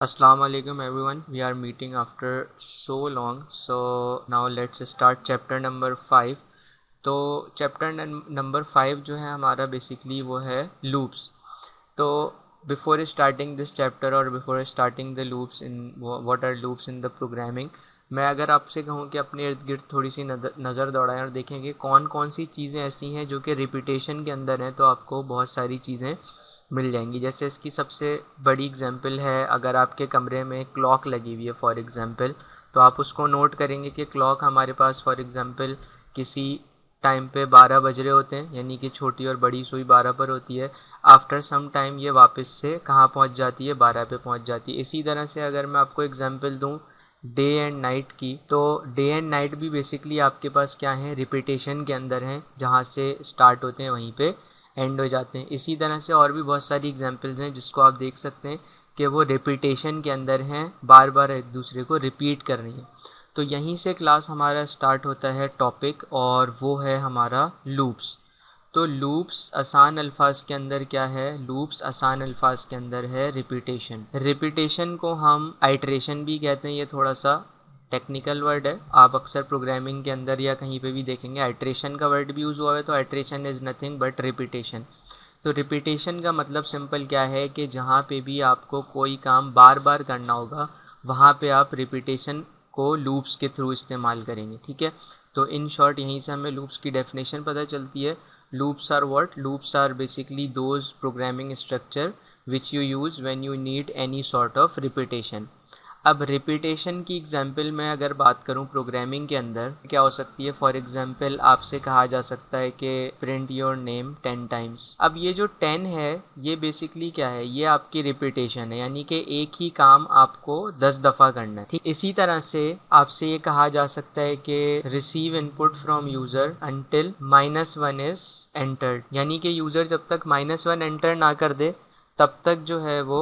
Assalamu alaikum everyone. We are meeting after so long. So now let's start chapter number 5. तो chapter number 5 जो है हमारा basically वो है लूप्स. तो बिफोर स्टार्टिंग दिस चैप्टर और before starting the loops in what are loops in the programming, मैं अगर आपसे कहूँ कि अपने इर्द गिर्द थोड़ी सी नज़र दौड़ाएं और देखें कि कौन कौन सी चीज़ें ऐसी हैं जो कि रिपीटेशन के अंदर हैं, तो आपको बहुत सारी चीज़ें मिल जाएंगी. जैसे इसकी सबसे बड़ी एग्जांपल है, अगर आपके कमरे में क्लॉक लगी हुई है फॉर एग्जांपल, तो आप उसको नोट करेंगे कि क्लॉक हमारे पास फॉर एग्जांपल किसी टाइम पे 12 बज रहे होते हैं, यानी कि छोटी और बड़ी सुई 12 पर होती है. आफ्टर सम टाइम ये वापस से कहाँ पहुँच जाती है, 12 पे पहुँच जाती है. इसी तरह से अगर मैं आपको एग्जांपल दूँ डे एंड नाइट की, तो डे एंड नाइट भी बेसिकली आपके पास क्या है, रिपीटेशन के अंदर हैं. जहाँ से स्टार्ट होते हैं वहीं पे एंड हो जाते हैं. इसी तरह से और भी बहुत सारी एग्जांपल्स हैं जिसको आप देख सकते हैं कि वो रिपीटेशन के अंदर हैं, बार बार एक दूसरे को रिपीट कर रही हैं. तो यहीं से क्लास हमारा स्टार्ट होता है टॉपिक, और वो है हमारा लूप्स. तो लूप्स आसान अल्फाज के अंदर क्या है, लूप्स आसान अल्फाज के अंदर है रिपीटेशन. रिपीटेशन को हम आइट्रेशन भी कहते हैं. ये थोड़ा सा टेक्निकल वर्ड है, आप अक्सर प्रोग्रामिंग के अंदर या कहीं पे भी देखेंगे आइट्रेशन का वर्ड भी यूज़ हुआ है. तो iteration is nothing but repetition. तो रिपीटेशन का मतलब सिंपल क्या है कि जहाँ पे भी आपको कोई काम बार बार करना होगा, वहाँ पे आप रिपीटेशन को लूप्स के थ्रू इस्तेमाल करेंगे. ठीक है, तो इन शॉर्ट यहीं से हमें लूप्स की डेफिनेशन पता चलती है. Loops are what, loops are basically those programming structure which you use when you need any sort of repetition. अब रिपीटेशन की एग्जांपल में अगर बात करूं प्रोग्रामिंग के अंदर क्या हो सकती है, फॉर एग्जांपल आपसे कहा जा सकता है कि प्रिंट योर नेम 10 टाइम्स. अब ये जो 10 है ये बेसिकली क्या है, ये आपकी रिपीटेशन है, यानी कि एक ही काम आपको 10 दफ़ा करना है. ठीक, इसी तरह से आपसे ये कहा जा सकता है कि receive input from user until -1 is entered, यानी कि यूज़र जब तक -1 एंटर ना कर दे तब तक जो है वो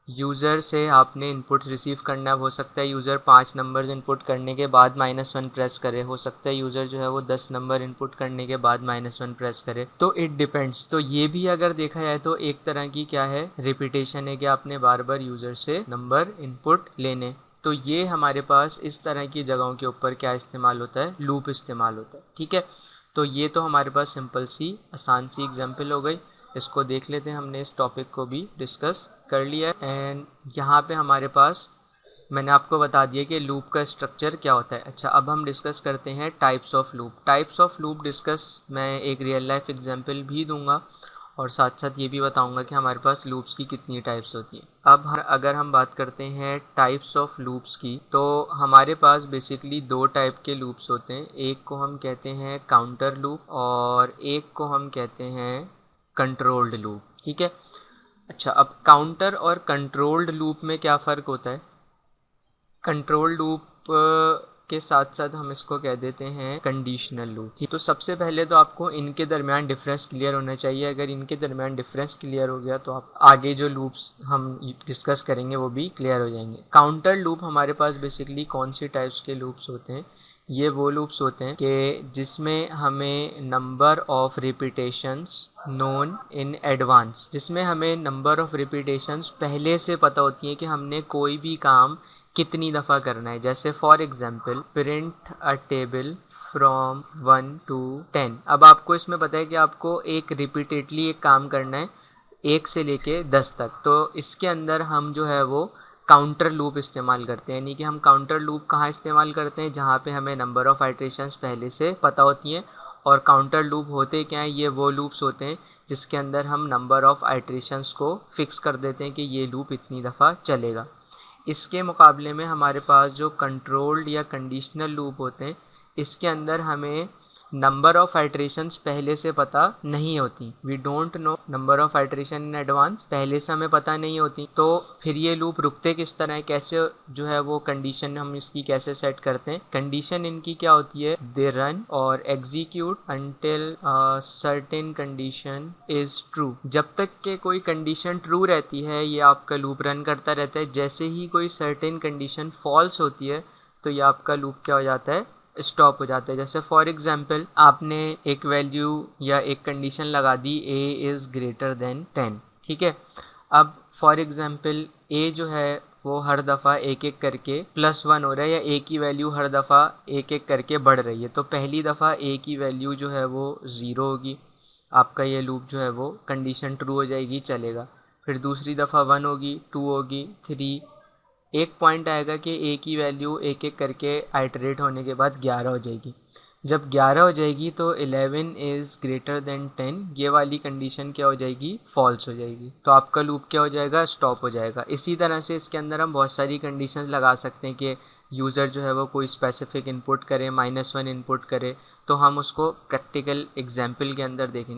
यूज़र से आपने इनपुट्स रिसीव करना. हो सकता है यूज़र 5 नंबर्स इनपुट करने के बाद -1 प्रेस करे, हो सकता है यूज़र जो है वो 10 नंबर इनपुट करने के बाद -1 प्रेस करे. तो इट डिपेंड्स. तो ये भी अगर देखा जाए तो एक तरह की क्या है, रिपीटेशन है कि आपने बार बार यूज़र से नंबर इनपुट लेने. तो ये हमारे पास इस तरह की जगहों के ऊपर क्या इस्तेमाल होता है, लूप इस्तेमाल होता है. ठीक है, तो ये तो हमारे पास सिंपल सी आसान सी एग्जाम्पल हो गई. इसको देख लेते हैं, हमने इस टॉपिक को भी डिस्कस कर लिया है. एंड यहाँ पे हमारे पास मैंने आपको बता दिया कि लूप का स्ट्रक्चर क्या होता है. अच्छा, अब हम डिस्कस करते हैं types of loop. Types of loop discuss मैं एक रियल लाइफ एग्जांपल भी दूंगा और साथ साथ ये भी बताऊंगा कि हमारे पास लूप्स की कितनी टाइप्स होती हैं. अब अगर हम बात करते हैं टाइप्स ऑफ लूप्स की, तो हमारे पास बेसिकली दो टाइप के लूप्स होते हैं. एक को हम कहते हैं काउंटर लूप और एक को हम कहते हैं कंट्रोल्ड लूप. ठीक है, अच्छा, अब काउंटर और कंट्रोल्ड लूप में क्या फ़र्क होता है. कंट्रोल लूप के साथ साथ हम इसको कह देते हैं कंडीशनल लूप. तो सबसे पहले तो आपको इनके दरमियान डिफरेंस क्लियर होना चाहिए. अगर इनके दरमियान डिफरेंस क्लियर हो गया तो आप आगे जो लूप्स हम डिस्कस करेंगे वो भी क्लियर हो जाएंगे. काउंटर लूप हमारे पास बेसिकली कौन सी टाइप्स के लूप्स होते हैं, ये वो लूप्स होते हैं कि जिसमें हमें number of repetitions known in advance, जिसमें हमें नंबर ऑफ रिपीटेशंस पहले से पता होती है कि हमने कोई भी काम कितनी दफ़ा करना है. जैसे for example print a table from 1 to 10. अब आपको इसमें पता है कि आपको एक रिपीटेडली एक काम करना है 1 से लेके 10 तक. तो इसके अंदर हम जो है वो काउंटर लूप इस्तेमाल करते हैं. यानी कि हम काउंटर लूप कहाँ इस्तेमाल करते हैं, जहाँ पे हमें नंबर ऑफ़ आइट्रेशंस पहले से पता होती हैं. और काउंटर लूप होते क्या हैं, ये वो लूप्स होते हैं जिसके अंदर हम नंबर ऑफ़ आइट्रेशंस को फिक्स कर देते हैं कि ये लूप इतनी दफ़ा चलेगा. इसके मुकाबले में हमारे पास जो कंट्रोल्ड या कंडीशनल लूप होते हैं, इसके अंदर हमें नंबर ऑफ़ आइट्रेशंस पहले से पता नहीं होती. We don't know number of iteration in advance, पहले से हमें पता नहीं होती. तो फिर ये लूप रुकते किस तरह है, कैसे जो है वो कंडीशन हम इसकी कैसे सेट करते हैं. कंडीशन इनकी क्या होती है, दे रन और execute until certain condition is true. जब तक के कोई कंडीशन ट्रू रहती है ये आपका लूप रन करता रहता है. जैसे ही कोई सर्टेन कंडीशन फॉल्स होती है तो ये आपका लूप क्या हो जाता है, स्टॉप हो जाता है. जैसे फॉर एग्जांपल आपने एक वैल्यू या एक कंडीशन लगा दी a इज़ ग्रेटर देन 10. ठीक है, अब फॉर एग्जांपल a जो है वो हर दफ़ा एक एक करके +1 हो रहा है या ए की वैल्यू हर दफ़ा एक एक करके बढ़ रही है। तो पहली दफ़ा ए की वैल्यू जो है वो 0 होगी, आपका ये लूप जो है वो कंडीशन ट्रू हो जाएगी, चलेगा। फिर दूसरी दफ़ा 1 होगी, 2 होगी, 3, एक पॉइंट आएगा कि ए की वैल्यू एक एक करके आइटरेट होने के बाद 11 हो जाएगी। जब 11 हो जाएगी तो 11 इज़ ग्रेटर देन 10, ये वाली कंडीशन क्या हो जाएगी, फॉल्स हो जाएगी। तो आपका लूप क्या हो जाएगा, स्टॉप हो जाएगा। इसी तरह से इसके अंदर हम बहुत सारी कंडीशंस लगा सकते हैं कि यूज़र जो है वो कोई स्पेसिफिक इनपुट करे, -1 इनपुट करे, तो हम उसको प्रैक्टिकल एग्जाम्पल के अंदर देखेंगे।